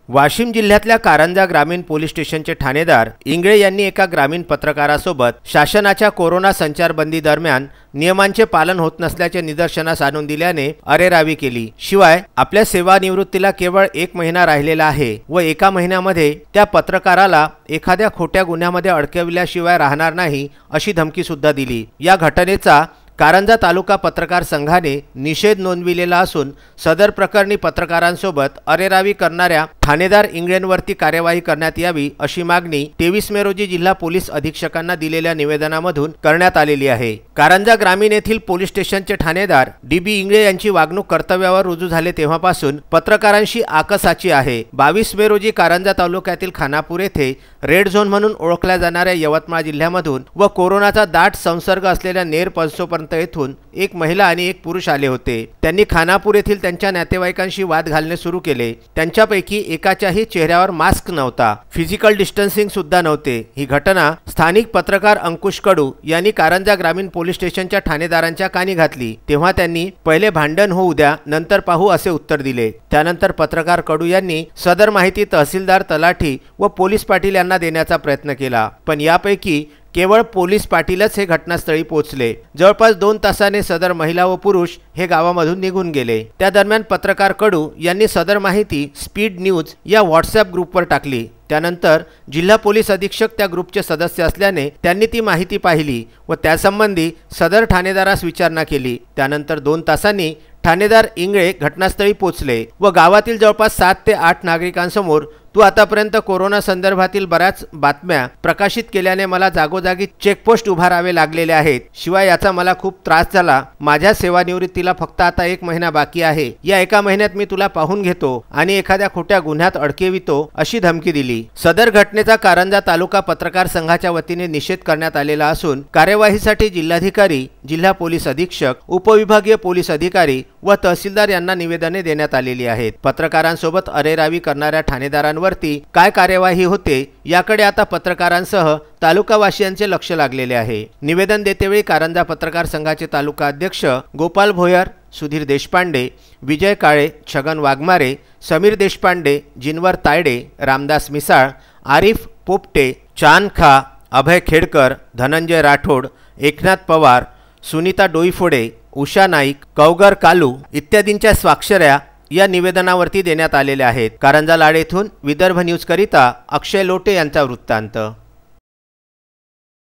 वाशिम जिल्ह्यातल्या कारंजा ग्रामीण पोलीस स्टेशनचे ठाणेदार इंगळे यांनी एका ग्रामीण पत्रकारासोबत शासनाच्या कोरोना संचारबंदी दरम्यान नियमांचे पालन होत नसल्याचे निदर्शनास आणून दिल्याने अरेरावी केली। शिवाय आपल्या सेवानिवृत्तीला केवळ 1 महिना राहिलेला आहे व एका महिन्यामध्ये त्या पत्रकाराला एखाद्या खोट्या गुन्ह्यामध्ये अडकविल्याशिवाय राहणार नाही अशी धमकी सुद्धा दिली। या घटनेचा कारंजा तालुका पत्रकार संघाने निषेध नोंदविलेला असून सदर प्रकरणी पत्रकारांसोबत अरेरावी करणाऱ्या ठाणेदार इंगळेंवरती कार्यवाही करण्यात यावी अशी मागणी 23 मे रोजी जिल्हा पोलीस अधीक्षकांना दिलेल्या निवेदनामधून करण्यात आलेली आहे। कारंजा ग्रामीण येथील पोलीस स्टेशनचे ठाणेदार DB इंगळे यांची वागणूक कर्तव्यावर रुजू झाले तेव्हापासून पत्रकारांशी आकसाची आहे। 22 मे रोजी कारंजा तालुक्यातील खानापूर येथे रेड झोन म्हणून ओळखल्या जाणाऱ्या यवतमाळ जिल्ह्यामधून व कोरोनाचा दाट संसर्ग असलेल्या नेर पंचोपर्यंत येथून एक महिला आणि एक पुरुष आले होते। त्यांनी खानापूर येथील त्यांच्या नातेवाईकांशी वाद घालणे सुरू केले। त्यांच्यापैकी एकाच्याही चेहऱ्यावर मास्क नव्हता, फिजिकल डिस्टन्सिंग सुद्धा नव्हते। ही घटना स्थानिक पत्रकार अंकुश कडू यांनी कारंजा ग्रामीण पोलीस स्टेशनच्या ठाणेदारांच्या कानी घातली। तेव्हा त्यांनी पहिले भांडण होऊ द्या, नंतर पाहू असे उत्तर दिले। त्यानंतर पत्रकार कडू यांनी सदर माहिती तहसीलदार, तलाठी व पोलीस पाटील यांना देण्याचा प्रयत्न केला, पण यापैकी केवळ पोलीस पाटीलच हे घटनास्थळी पोहोचले। जवळपास 2 तासाने सदर महिला व पुरुष हे गावामधून निघून गेले। त्या दरम्यान पत्रकार कडू यांनी सदर माहिती स्पीड न्यूज या व्हॉट्सॲप ग्रुपवर टाकली। त्यानंतर जिल्हा पोलीस अधीक्षक त्या ग्रुपचे सदस्य असल्याने त्यांनी ती माहिती पाहिली व त्यासंबंधी सदर ठाणेदारास विचारणा केली। त्यानंतर 2 तासांनी ठाणेदार इंगळे घटनास्थळी पोहोचले व गावातील जवळपास 7 ते 8 नागरिकांसमोर तू आतापर्यंत कोरोना संदर्भातील बऱ्याच बातम्या प्रकाशित केल्याने मला जागोजागी चेकपोस्ट उभारावे लागलेले आहेत। शिवाय याचा मला खूप त्रास झाला। माझ्या सेवानिवृत्तीला फक्त आता 1 महिना बाकी आहे। या 1 महिन्यात मी तुला पाहून घेतो आणि एखाद्या खोट्या गुन्ह्यात अडकवितो अशी धमकी दिली। सदर घटनेचा कारंजा तालुका पत्रकार संघाच्या वतीने निषेध करण्यात आलेला असून कार्यवाहीसाठी जिल्हाधिकारी, जिल्हा पोलीस अधीक्षक, उपविभागीय पोलीस अधिकारी व तहसीलदार यांना निवेदने देण्यात आलेली आहेत। पत्रकारांसोबत अरेरावी करणाऱ्या ठाणेदारांवरती काय कार्यवाही होते याकडे आता पत्रकारांसह तालुकावासियांचे लक्ष लागलेले आहे। निवेदन देतेवेळी कारंजा पत्रकार संघाचे तालुका अध्यक्ष गोपाल भोयर, सुधीर देशपांडे, विजय काळे, छगन वाघमारे, समीर देशपांडे, जिनवर तायडे, रामदास मिसाळ, आरिफ पोपटे, चांद खा, अभय खेडकर, धनंजय राठोड, एकनाथ पवार, सुनीता डोईफोडे, उषा नाईक, कौगर कालू इत्यादींच्या स्वाक्षऱ्या या निवेदनावरती देण्यात आलेल्या आहेत। कारंजा लाड येथून विदर्भ न्यूज करिता अक्षय लोटे यांचा वृत्तांत।